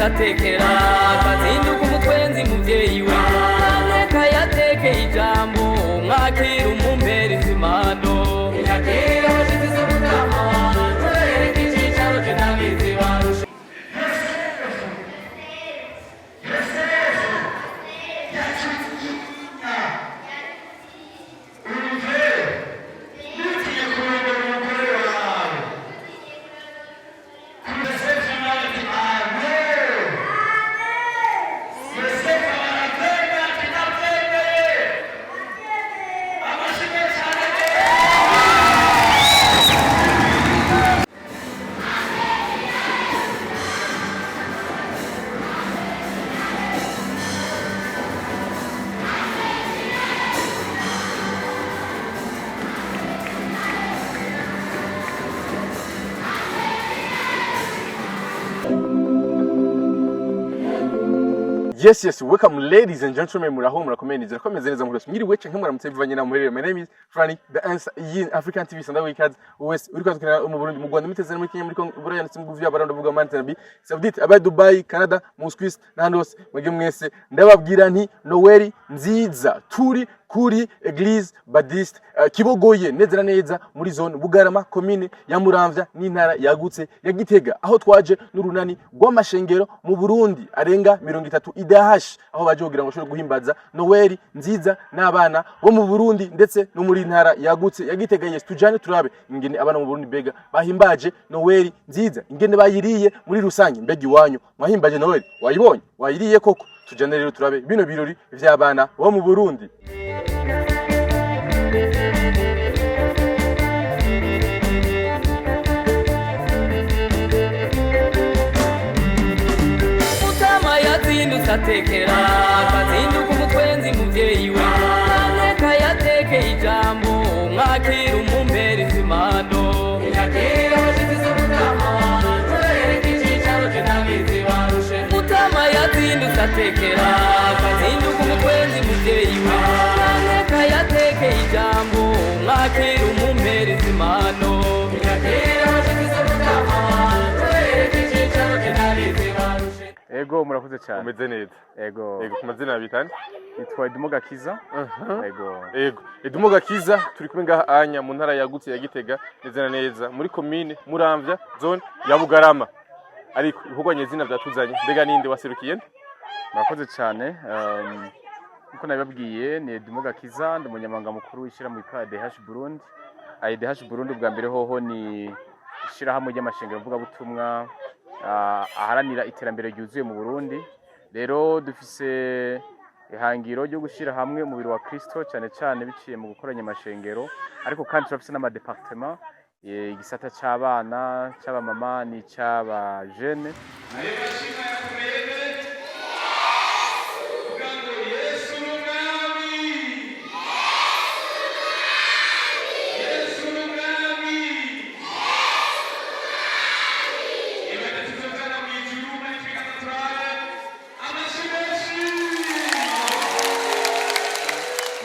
atekera akazinduka umutwenzi muvyeyi we neka yatekeye ijambo mwakira umumpereza imano yakira abashitsi z'ubutama turereka icicaro je n'abizi barusha Yes, welcome ladies and gentlemen, muraho murakomeye nizerakomeze neza muri mwiriwe canke muramutse bivanye na muherere. My name is Franny, the answer in African TV Sanda Weekends. West uri kwazukira mu Burundi, mu Rwanda, miteze muri Kenya, muri Congo, Buraya ndetse mu Guvya abaranda vuga Manzanabi, Saudite, abaye Dubai, Canada, mu Swiss n'ahandi hose. Mwege mwese ndababwira nti Noel nziza turi kuri Eglise Baptiste Kibogoye neza neza muri zone Bugarama commune ya Muramvya n'intara yagutse ya Gitega, aho twaje n'urunani rw'amashengero mu Burundi arenga 30 idahash, aho baje kugira ngo bashobore guhimbaza Noel nziza n'abana bo mu Burundi ndetse no muri intara yagutse ya Gitega. Yes, tujane turabe ingene abana mu Burundi bega bahimbaje Noel nziza, ingene bayiriye muri rusange. Mbega iwanyu mwahimbaje Noel? Wayibonye? Wayiriye koko? Tujane rero turabe bino birori vy'abana bo mu Burundi. atekera akazinduka umutwenzi muvyeyi we neka yatekeye ijambo mwakira umumpereza imano yakira abashitsi z'ubutama turereka icicaro je n'abizi barushe mutama yazindutse atekera akazinduka umutwenzi muvyeyi we neka yatekeye ijambo mwakira umumpereza imano yakira abashitsi z'ubutama turereka icicaro je n'abizi barushe. Ego murakoze cyane. Umeze neza. Ego kumazina bitane. Nitwa Edumo Gakiza. Ego Edumo Gakiza turi kumwe ngaha anya mu ntara yagutse ya Gitega neza neza muri commune Muramvya zone ya Bugarama. Ariko ihugwanye izina byatuzanye mbega ninde waserukiye? Murakoze cyane. Nkuko nabibabwiye ni Edumo Gakiza, ndi umunyamabanga mukuru w'ishira mu IDH Burundi. IDH Burundi bwa mbere hoho ni ishira hamwe y'amashengero mvuga butumwa aharanira iterambere ryuzuye mu Burundi. Rero dufise ihangiro ryo gushira hamwe umubiri wa Kristo cyane cyane biciye mu gukoranya amashengero, ariko kandi turafise n'ama département, igisata c'abana, c'abamama ni c'aba jeune.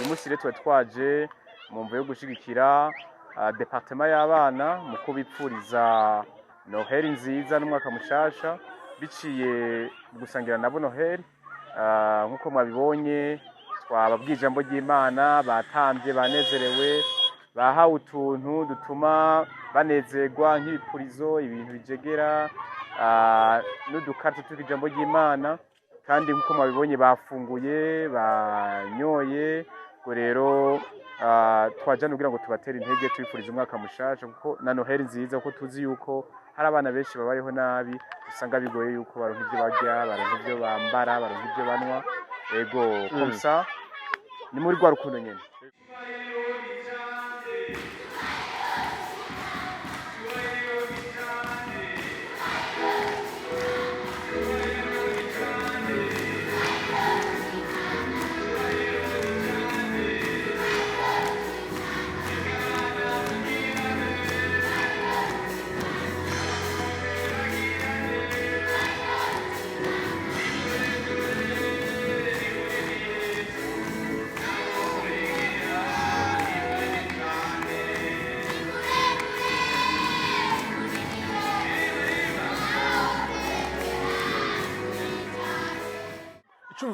Umusire twaje mu mvo yo gushigikira département y'abana mu kubipfuriza Noheli nziza n'umwaka mushasha biciye gusangira nabo Noheli. Nkuko mwabibonye twababwije ijambo ry'Imana, batambye banezerewe, bahawe utuntu dutuma banezerwa nk'ibipurizo, ibintu bijegera n'udukarito tw'ijambo ry'Imana, kandi nkuko mwabibonye bafunguye banyoye. Rero twajana kugira ngo tubatere intege twifuriza umwaka mushasha kuko na Noheli nziza, kuko tuzi yuko hari abana benshi babayeho nabi, usanga bigoye yuko baronka ivyo barya, baronka ivyo bambara, baronka ivyo banwa. Ego komsa ni muri rwa rukundo nyene.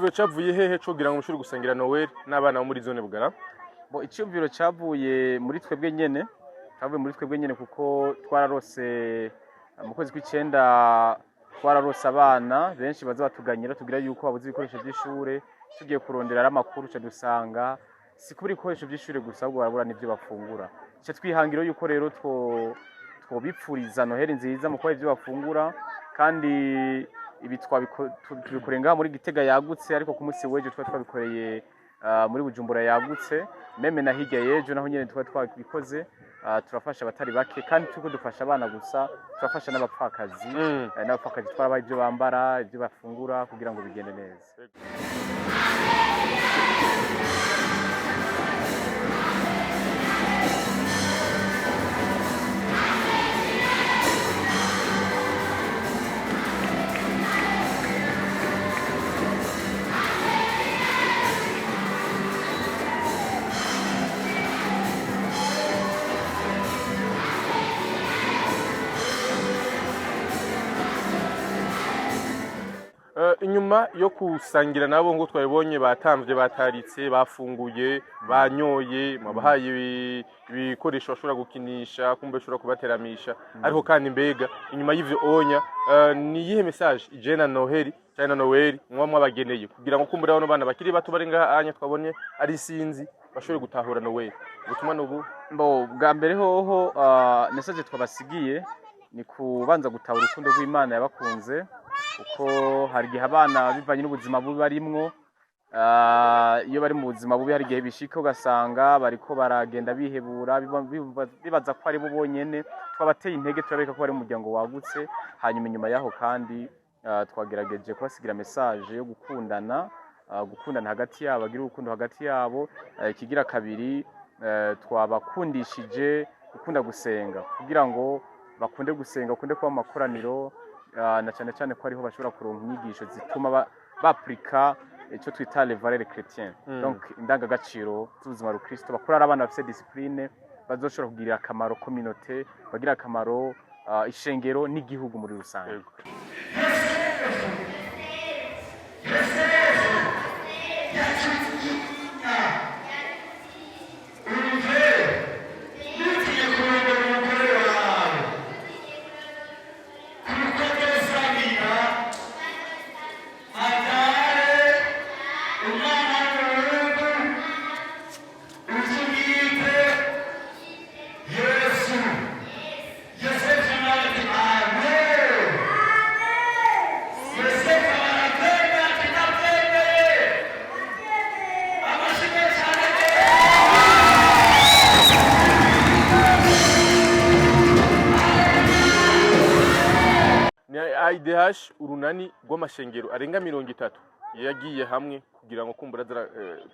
icyumviro cyavuye hehe cyo kugira ngo mushuri gusangira Noel n'abana bo muri zone Bugara? Bo icyumviro cyavuye muri twebwe nyene kuko twararose mu kwezi kw'icenda twararose abana benshi baza batuganyira tugira yuko babuze ibikoresho by'ishure tugiye kurondera amakuru cyo dusanga si kubiri ibikoresho by'ishure gusa ahubwo barabura n'ibyo bafungura cyo twihangiro yuko rero twobipfuriza Noheli nziza mu kwa ibyo bafungura kandi ibi twabikorenga muri Gitega yagutse ariko ku munsi w'ejo twabikoreye muri Bujumbura yagutse meme na hirya y'ejo naho nyene twabikoze turafasha abatari bake kandi tuko dufasha abana gusa turafasha n'abapfakazi n'abapfakazi twarabaye ibyo bambara ibyo bafungura kugira ngo bigende neza. Inyuma yo kusangira nabo ngo twabibonye batamvye bataritse bafunguye banyoye mabahaye ibikoresho bashobora gukinisha kumbe bashobora kubateramisha ariko kandi mbega inyuma y'ivyo onya ni yihe message ijena Noheli cyane Noel mwamwe abageneye kugira ngo kumbura bano bana bakiri bato bari ngaha anya twabonye ari sinzi bashobore gutahura Noel gutuma nubu bo bwa mbere hoho message twabasigiye ni kubanza gutahura urukundo rw'Imana yabakunze uko hari gihe abana bivanye n'ubuzima bubi barimwo iyo bari mu buzima bubi hari gihe bishika ugasanga bariko baragenda bihebura bibaza ko ari bo bonyene twabateye intege turabeka ko bari mu muryango wagutse hanyuma inyuma yaho kandi twagerageje kubasigira message yo gukundana hagati yabo agira urukundo hagati yabo ikigira kabiri twabakundishije gukunda gusenga kugira ngo bakunde gusenga bakunde kuba amakoraniro na cyane cyane ko ariho bashobora kuronka inyigisho zituma baprika icyo twita les valeurs chrétiennes donc indangagaciro z'ubuzima rukristo bakora abana bafite discipline bazoshobora kugirira akamaro communauté bagira akamaro ishengero n'igihugu muri rusange. IDH urunani rw'amashengero arenga 30 yagiye hamwe kugira ngo kumbura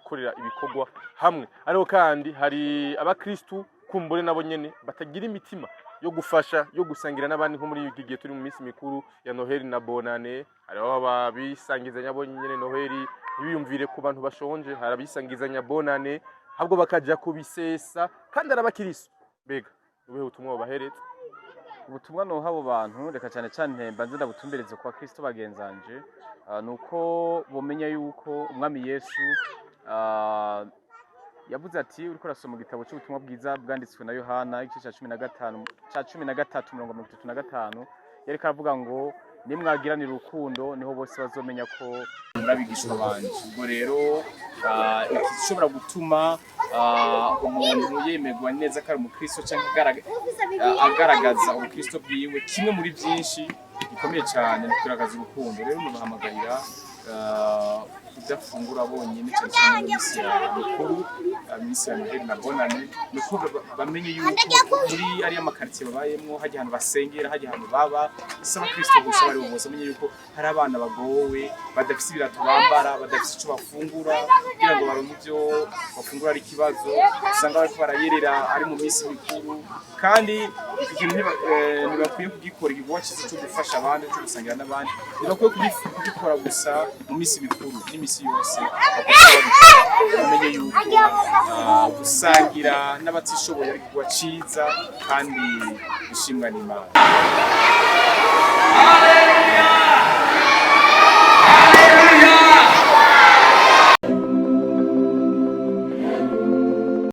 korera ibikorwa hamwe ariko kandi hari abakristu kumbure nabo nyene batagira imitima yo gufasha yo gusangira n'abandi nko muri iki gihe turi mu minsi mikuru ya Noheli na Bonane hari ababisangizanya bo nyene Noheli biyumvire ku bantu bashonje hari abisangizanya Bonane habwo bakaja kubisesa kandi arabakiriso bega ubeho utumwa baheretse ubutumwa no habo bantu reka cyane cyane mbanze ndabutumbereze kwa Kristo bagenzanje nuko bomenya yuko umwami Yesu yavuze ati uriko rasoma mu gitabo cy'ubutumwa bwiza bwanditswe na Yohana igice cya 13:35 yari karavuga ngo nimwagiranira urukundo niho bose bazomenya ko murabigishwa banje ubwo rero ikishobora gutuma umuntu yemerwa neza ko ari umukristo cyangwa agaragaza ubukristo bwiwe kimwe muri byinshi gikomeye cyane kugaragaza urukundo rero mubahamagarira kudafungura bonyine cyane cyane misi ya mikuru misi ya Noheli na Bonane nuko bamenye yuko muri ari amakaritsiye babayemo hajya ahantu basengera hajya ahantu baba isaba Kristo gusa bari bose bamenye yuko hari abana bagowe badafite ibirato bambara badafite icyo bafungura kugira ngo baronke ibyo bafungura ari kibazo usanga bari barayerera ari mu misi mikuru kandi ikintu ntibakwiye kugikora igikorwa cyo gufasha abandi cyo gusangira n'abandi ntibakwiye kugikora gusa mu misi mikuru n'imisi yose bamenye yuko gusangira n'abatishoboye ari kuba ciza kandi bishimwa n'Imana.